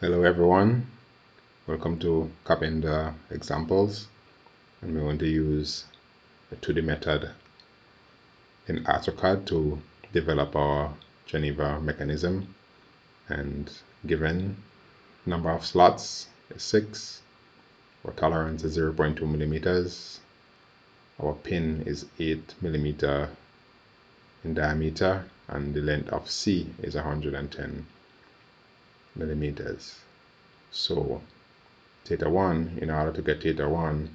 Hello everyone, welcome to Carpenter Examples, and we're going to use the 2D method in AutoCAD to develop our Geneva mechanism. And given number of slots is 6, our tolerance is 0.2 millimeters, our pin is 8 millimeter in diameter, and the length of C is 110 millimeters. So theta 1, in order to get theta 1,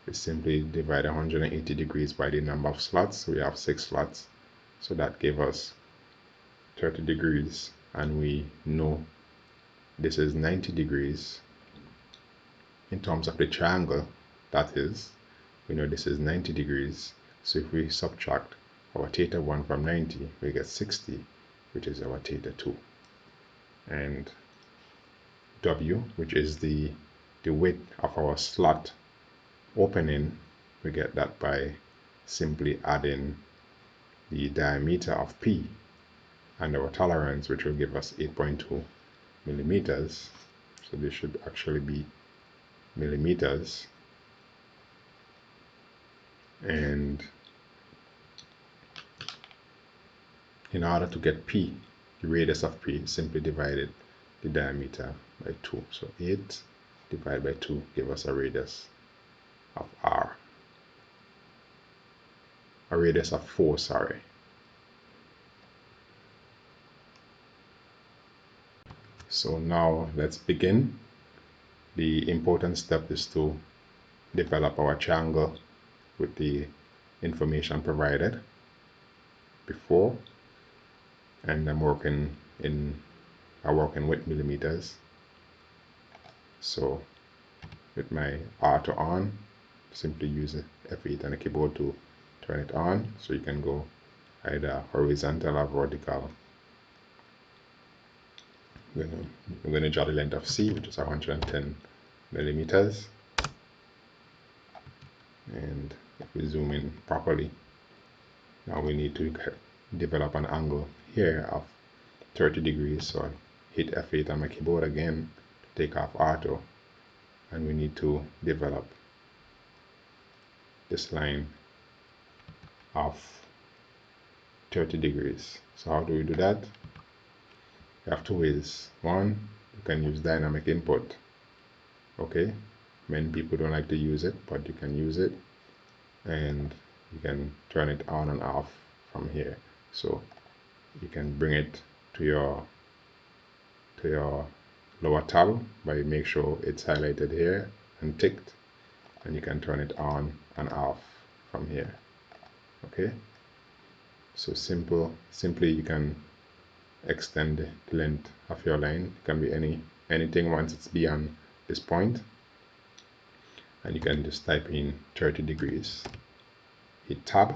we simply divide 180 degrees by the number of slots. We have 6 slots, so that gave us 30 degrees, and we know this is 90 degrees in terms of the triangle. That is, we know this is 90 degrees, so if we subtract our theta 1 from 90, we get 60, which is our theta 2. And W, which is the width of our slot opening, we get that by simply adding the diameter of P and our tolerance, which will give us 8.2 millimeters. So this should actually be millimeters. And in order to get P, the radius of P, simply divided the diameter by 2. So 8 divided by 2 give us a radius of R. A radius of 4, sorry. So now let's begin. The important step is to develop our triangle with the information provided before, and I'm working with millimeters. So with my auto on, simply use F8 on the keyboard to turn it on, so you can go either horizontal or vertical. We're going to draw the length of C, which is 110 millimeters. And if we zoom in properly, now we need to develop an angle here of 30 degrees. So I hit F8 on my keyboard again to take off auto, and we need to develop this line of 30 degrees. So how do we do that? You have two ways. One, you can use dynamic input. Okay, many people don't like to use it, but you can use it, and you can turn it on and off from here. So you can bring it to your lower tab by make sure it's highlighted here and ticked, and you can turn it on and off from here. Okay, so simply you can extend the length of your line. It can be anything once it's beyond this point, and you can just type in 30 degrees, hit tab,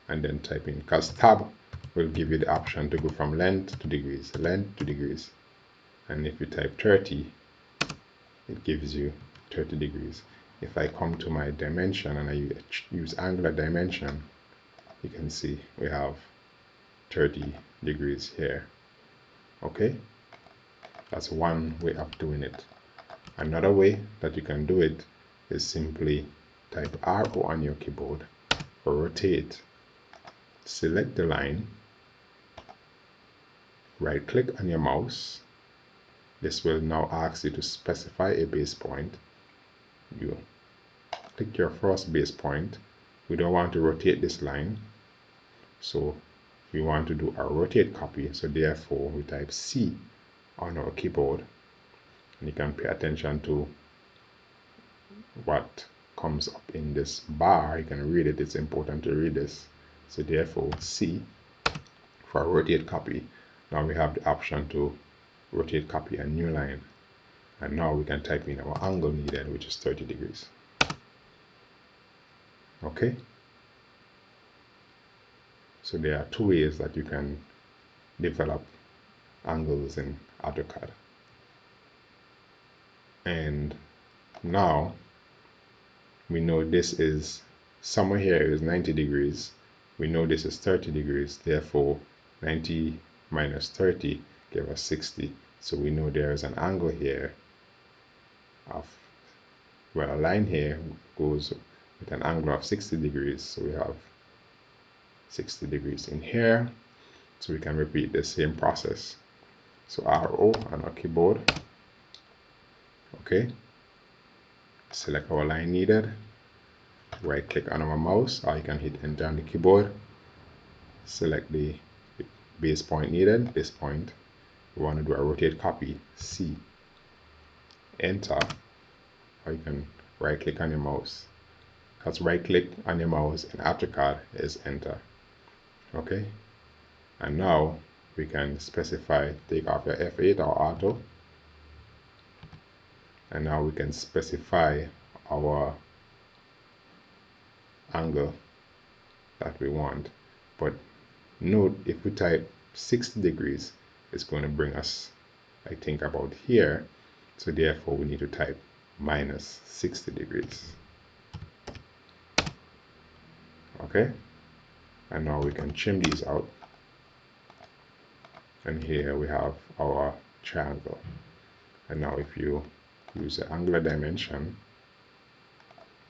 and then type in, because tab will give you the option to go from length to degrees, and if you type 30, it gives you 30 degrees. If I come to my dimension and I use angular dimension, you can see we have 30 degrees here. Okay, that's one way of doing it. Another way that you can do it is simply type RO on your keyboard or rotate, select the line, right click on your mouse. This will now ask you to specify a base point. You click your first base point. We don't want to rotate this line, so we want to do a rotate copy. So therefore we type C on our keyboard, and you can pay attention to what comes up in this bar. You can read it. It's important to read this. So therefore C for rotate copy. Now we have the option to rotate copy a new line, and now we can type in our angle needed, which is 30 degrees. Okay, so there are two ways that you can develop angles in AutoCAD. And now we know this is somewhere here is 90 degrees. We know this is 30 degrees. Therefore 90 minus 30 give us 60. So we know there is an angle here of, well, a line here goes with an angle of 60 degrees. So we have 60 degrees in here. So we can repeat the same process. So RO on our keyboard. Okay. Select our line needed. Right click on our mouse, or you can hit enter on the keyboard. Select the base point needed, this point. We want to do a rotate copy, C. Enter, or you can right click on your mouse. Because right click on your mouse in AutoCAD is enter. Okay. And now we can specify, take off your F8 or auto. And now we can specify our angle that we want. But note, if we type 60 degrees, it's going to bring us, I think, about here. So therefore we need to type minus 60 degrees. Okay. And now we can trim these out. And here we have our triangle. And now if you use the angular dimension,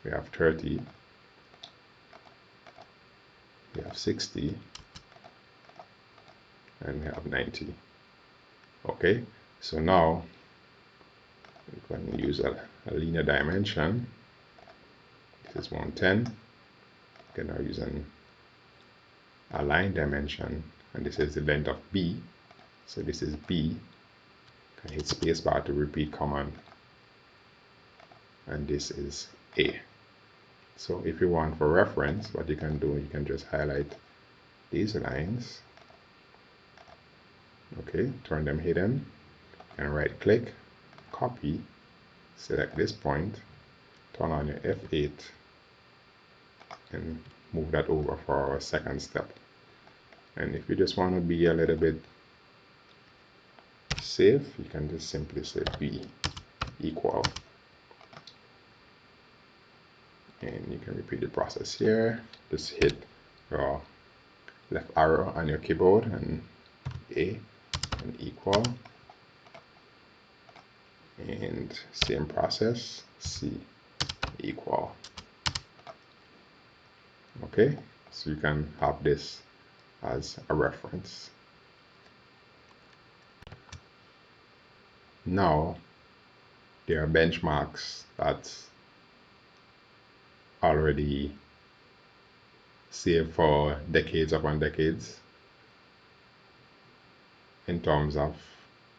we have 30, we have 60, and we have 90. Okay, so now we're going to use a linear dimension. This is 110. Okay, now using a line dimension, and this is the length of B. So this is B. Can hit spacebar to repeat command. And this is A. So if you want for reference, what you can do, you can just highlight these lines. Okay, turn them hidden, and right click, copy, select this point, turn on your F8, and move that over for our second step. And if you just want to be a little bit safe, you can just simply say B equal. And you can repeat the process here. Just hit your left arrow on your keyboard and A and equal. And same process, C equal. Okay, so you can have this as a reference. Now, there are benchmarks that's already saved for decades upon decades in terms of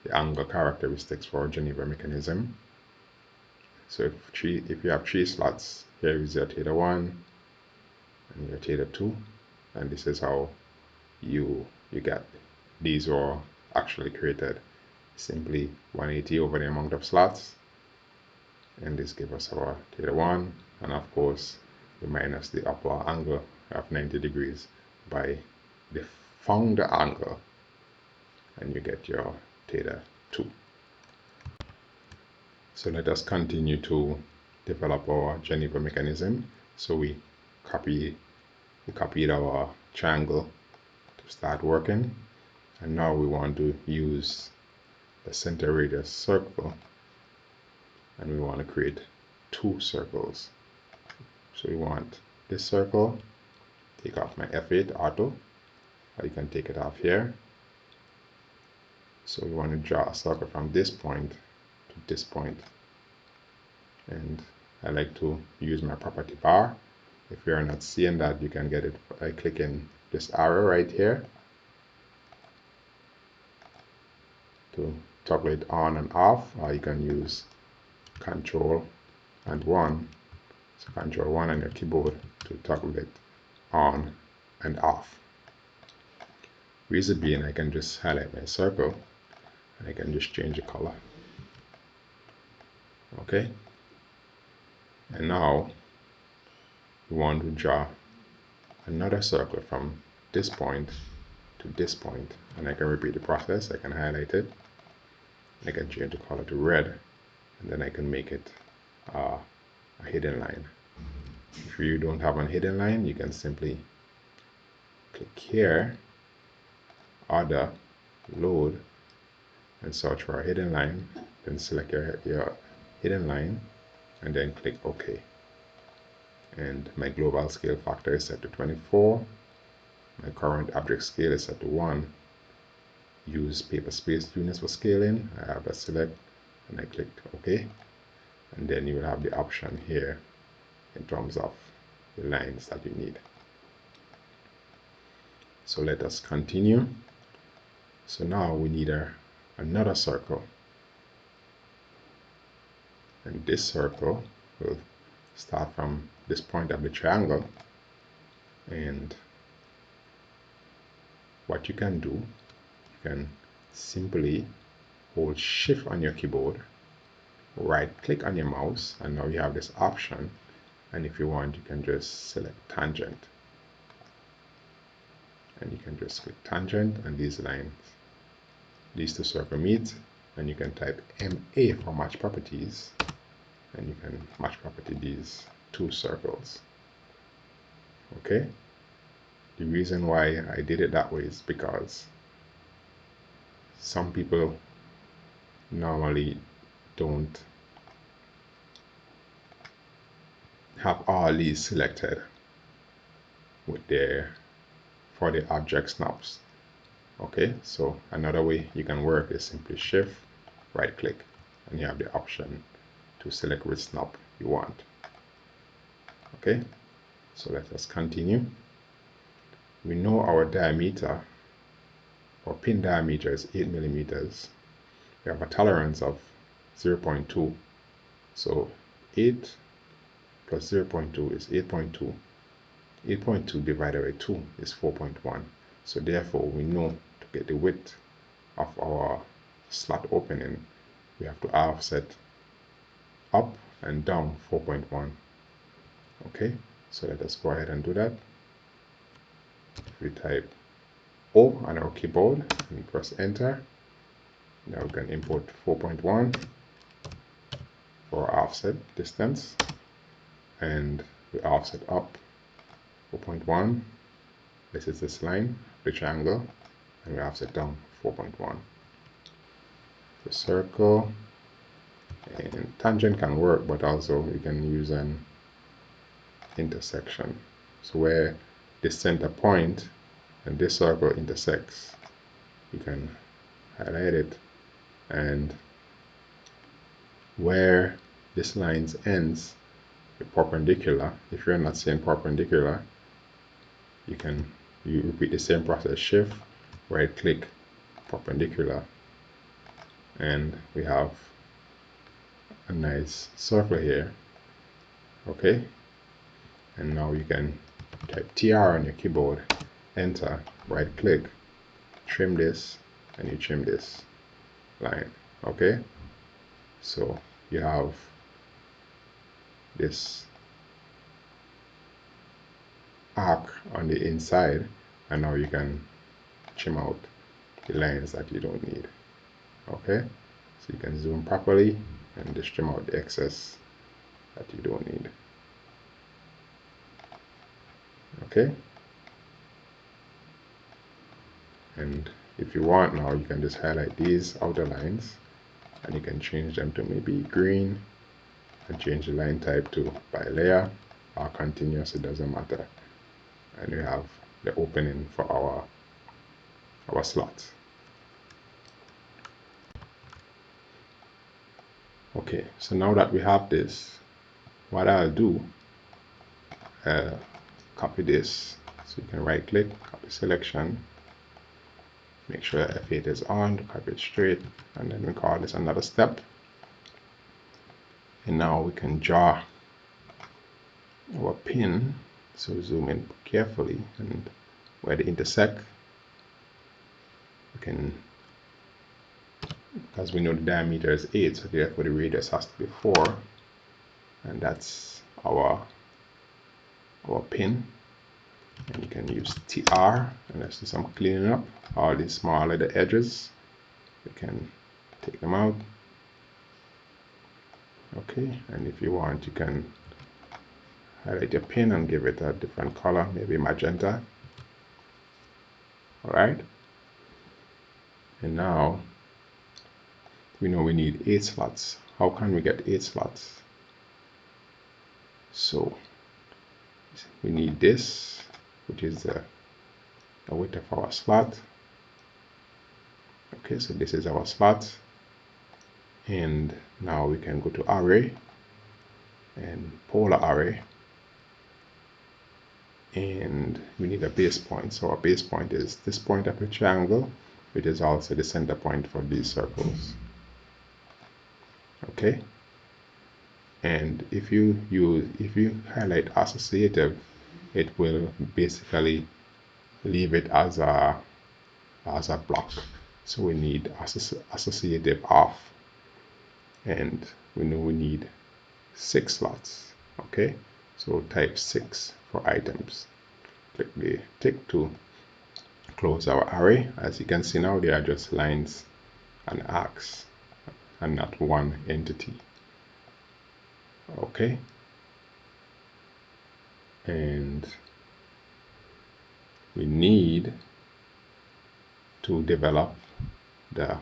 the angle characteristics for Geneva Mechanism. So if you have three slots, here is your theta 1 and your theta 2, and this is how you get these were actually created. Simply 180 over the amount of slots, and this gives us our theta 1, and of course we minus the upper angle of 90 degrees by the founder angle, and you get your theta 2. So let us continue to develop our Geneva mechanism. So we copied our triangle to start working, and now we want to use the center radius circle, and we want to create two circles. So we want this circle, take off my F8 auto, or you can take it off here. So we want to draw a circle from this point to this point, and I like to use my property bar. If you're not seeing that, you can get it by clicking this arrow right here to toggle it on and off, or you can use Control and 1. So Control 1 on your keyboard to toggle it on and off. Reason being, I can just highlight my circle and I can just change the color. Okay, and now we want to draw another circle from this point to this point, and I can repeat the process. I can highlight it, I can change the color to red, and then I can make it a hidden line. If you don't have a hidden line, you can simply click here, Other, Load, and search for a hidden line, then select your hidden line and then click OK. And my global scale factor is set to 24. My current object scale is set to 1. Use paper space units for scaling. I have that select and I clicked OK. And then you will have the option here in terms of the lines that you need. So let us continue. So now we need another circle. And this circle will start from this point of the triangle. And what you can do, you can simply hold Shift on your keyboard, right click on your mouse, and now you have this option. And if you want, you can just select tangent. And you can just click tangent, and these lines, these two circles meet, and you can type MA for match properties, and you can match property these two circles. Okay? The reason why I did it that way is because some people normally don't have all these selected with for the object snaps. Okay, so another way you can work is simply Shift, right click, and you have the option to select which snap you want. Okay, so let us continue. We know our diameter, or pin diameter, is 8 millimeters. We have a tolerance of 0.2. So 8 plus 0.2 is 8.2. 8.2 divided by 2 is 4.1. So therefore, we know to get the width of our slot opening, we have to offset up and down 4.1. Okay, so let us go ahead and do that. We type O on our keyboard and press enter. Now we can input 4.1 for offset distance, and we offset up 4.1. This is this line, the triangle, and we offset down 4.1. The circle and tangent can work, but also you can use an intersection. So where the center point and this circle intersects, you can highlight it, and where this line ends, the perpendicular, if you're not seeing perpendicular, you repeat the same process, Shift, right click, perpendicular, and we have a nice circle here. Okay, and now you can type TR on your keyboard, enter, right click, trim this, and you trim this line. Okay, so you have this arc on the inside, and now you can trim out the lines that you don't need. Okay, so you can zoom properly and just trim out the excess that you don't need. Okay, and if you want now, you can just highlight these outer lines and you can change them to maybe green and change the line type to by layer or continuous, it doesn't matter. And we have the opening for our slots. Okay, so now that we have this, what I'll do, copy this. So you can right click, copy selection, make sure F8 is on, copy it straight, and then we call this another step. And now we can draw our pin. So zoom in carefully, and where they intersect, we can, because we know the diameter is 8, so therefore the radius has to be 4, and that's our pin. And you can use TR, and let's do some cleaning up. All these small little edges, we can take them out. Okay, and if you want, you can highlight your pin and give it a different color, maybe magenta. All right, and now we know we need 8 slots. How can we get 8 slots? So we need this, which is the width of our slot. Okay, so this is our slot, and now we can go to array and polar array, and we need a base point. So our base point is this point of the triangle, which is also the center point for these circles. Okay, and if you highlight associative, it will basically leave it as a block. So we need associative off, and we know we need 6 slots. Okay, so type 6 for items. Click the tick to close our array. As you can see now, they are just lines and arcs and not one entity. Okay, and we need to develop the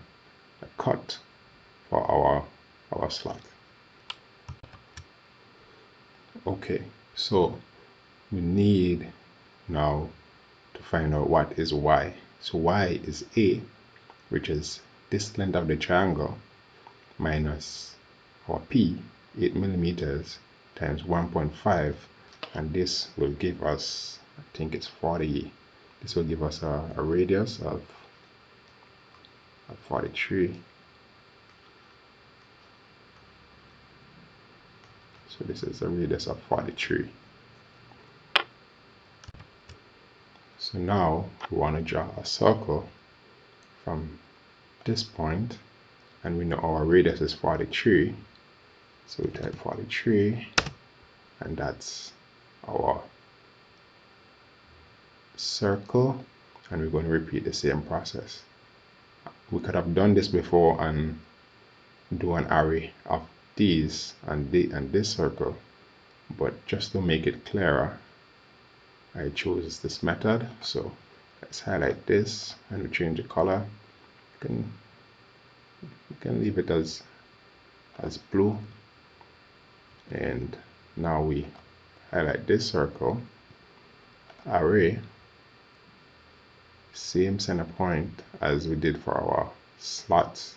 cut for our slot. Okay, so we need now to find out what is y. So y is a, which is this length of the triangle, minus our p, 8 millimeters, times 1.5, and this will give us, I think it's 40. This will give us a radius of 43. So this is a radius of 43. So now we want to draw a circle from this point, and we know our radius is 43. So we type 43, and that's our circle, and we're going to repeat the same process. We could have done this before and do an array of these and this circle, but just to make it clearer, I chose this method. So let's highlight this and we change the color. You can leave it as blue, and now we highlight this circle, array, same center point as we did for our slots,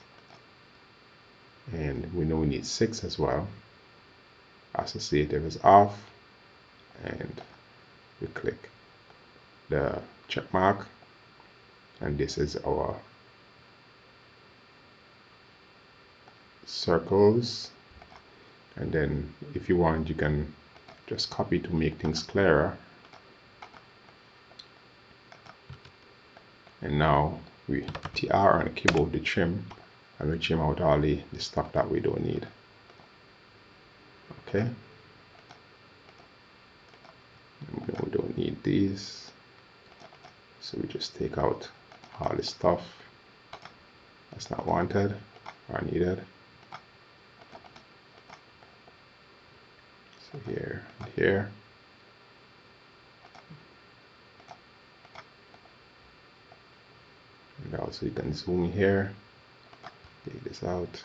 and we know we need 6 as well. Associative is off, and we click the check mark, and this is our circles. And then if you want, you can just copy to make things clearer. And now we TR on the keyboard to trim, and we trim out all the stuff that we don't need. Okay, and we don't need these, so we just take out all the stuff that's not wanted or needed. So here and here. And also you can zoom here, take this out.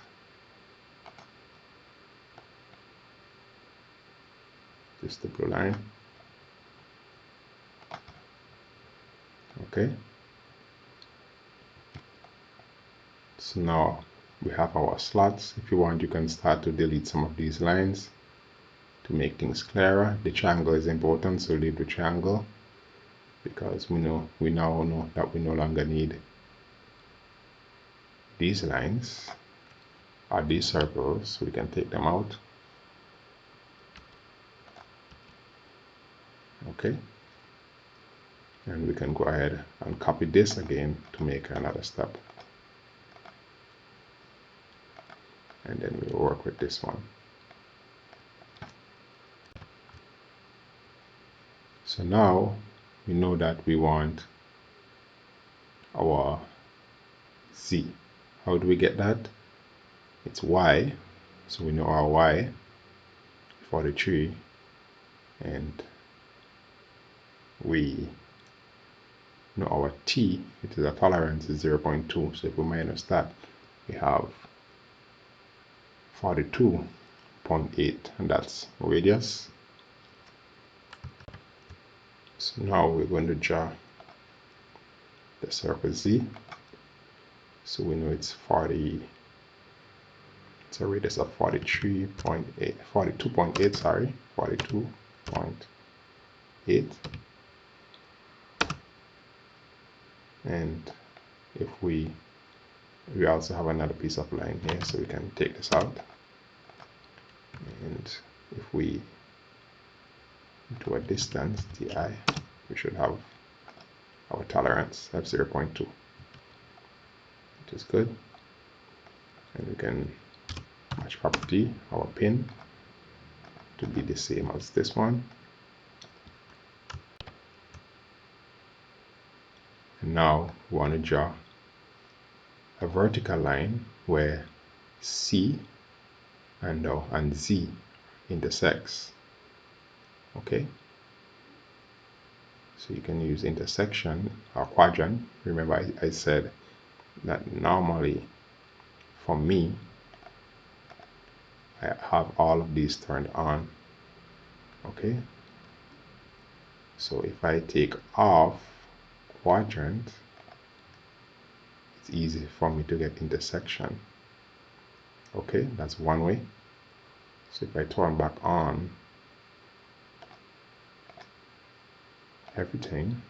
Just the blue line. Okay. So now we have our slots. If you want, you can start to delete some of these lines to make things clearer. The triangle is important, so leave the triangle, because we now know that we no longer need these lines or these circles, so we can take them out. Okay, and we can go ahead and copy this again to make another step, and then we'll work with this one. So now we know that we want our z. How do we get that? It's y, so we know our y, 43, and we know our t, it is a tolerance, is 0.2. So if we minus that, we have 42.8, and that's radius. So now we're going to draw the circle Z. So we know it's a radius of 42.8, sorry, 42.8. And if we also have another piece of line here, so we can take this out. And if we do a distance, di, we should have our tolerance of 0.2. It is good. And we can match property our pin to be the same as this one. And now we want to draw a vertical line where C and Z intersects. Okay, so you can use intersection or quadrant. Remember I said that normally for me I have all of these turned on. Okay, so if I take off quadrant, it's easy for me to get intersection. Okay, that's one way. So if I turn back on everything,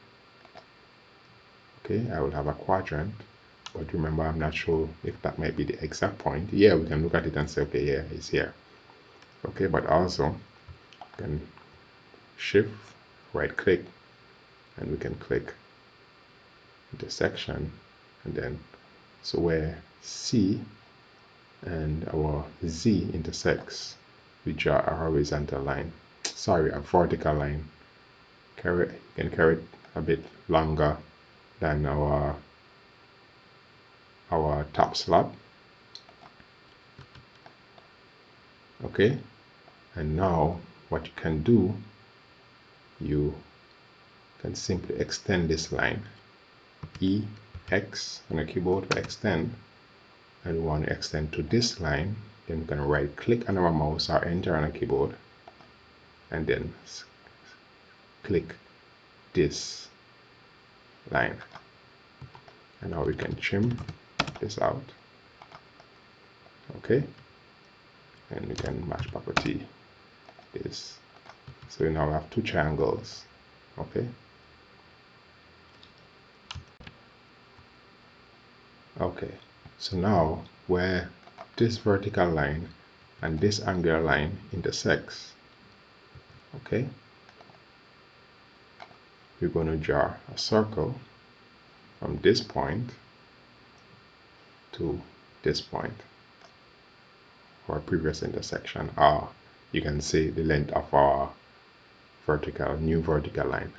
okay, I will have a quadrant. But remember, I'm not sure if that might be the exact point. Yeah, we can look at it and say, okay, yeah, it's here. Okay, but also you can shift, right click, and we can click intersection, and then so where C and our Z intersects, we draw a horizontal line, sorry, a vertical line. You can carry it a bit longer than our top slot. Okay, and now what you can do, you can simply extend this line, EX on the keyboard for extend, and we want to extend to this line. Then we can right click on our mouse or enter on a keyboard, and then click this line. And now we can trim this out. Okay, and we can match property this. So we now have two triangles. Okay. Okay, so now where this vertical line and this angular line intersects, okay, we're going to draw a circle from this point to this point, our previous intersection, or you can say the length of our new vertical line.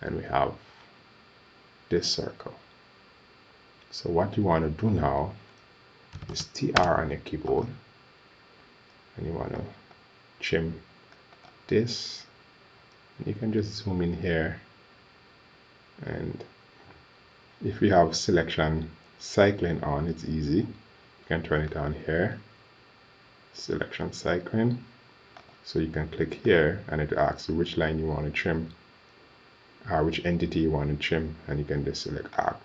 And we have this circle. So what you want to do now is TR on your keyboard, and you want to trim this. And you can just zoom in here, and if you have selection cycling on, it's easy. You can turn it on here, selection cycling. So you can click here and it asks you which line you want to trim, or which entity you want to trim, and you can just select arc.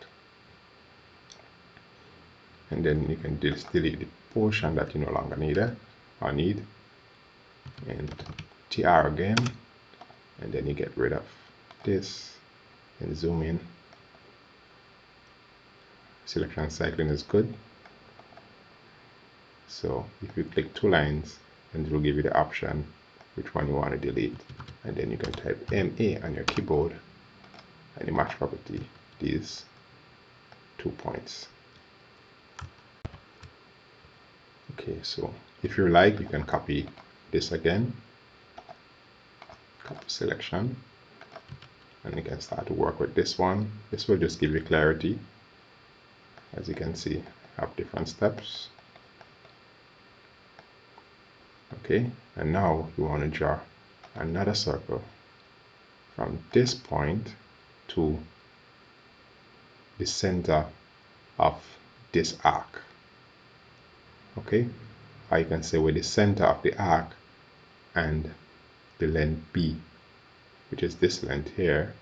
And then you can just delete the portion that you no longer need and TR again, and then you get rid of this and zoom in. Selection cycling is good. So if you click two lines, and it will give you the option which one you want to delete, and then you can type MA on your keyboard and you match property these 2 points. Okay, so if you like, you can copy this again, copy selection, and you can start to work with this one. This will just give you clarity. As you can see, I have different steps. Okay, and now you want to draw another circle from this point to the center of this arc. Okay, I can say where the center of the arc and the length B, which is this length here,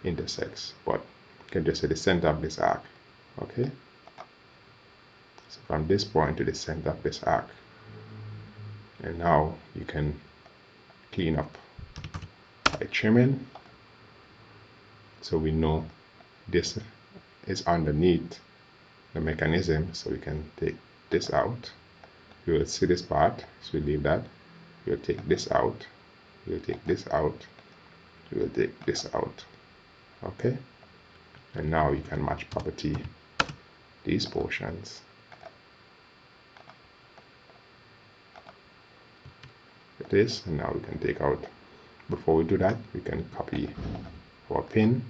intersects, but you can just say the center of this arc. Okay, so from this point to the center of this arc, and now you can clean up by trimming, so we know this is underneath the mechanism, so we can take this out. You will see this part, so we leave that. We'll take this out, we'll take this out, we'll take this out. Okay, and now you can match property these portions with this, and now we can take out. Before we do that, we can copy our pin.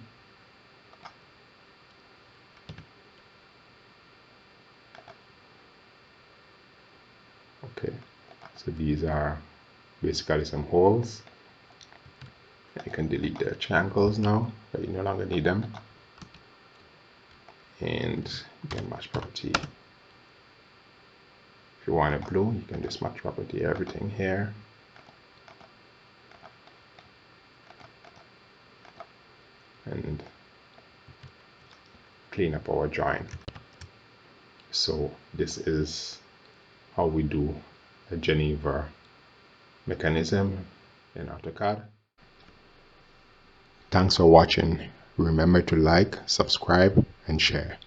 Okay, so these are basically some holes. You can delete the triangles now, but you no longer need them. And you can match property. If you want a blue, you can just match property everything here. And clean up our drawing. So this is how we do a Geneva mechanism in AutoCAD. Thanks for watching. Remember to like, subscribe, and share.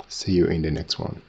See you in the next one.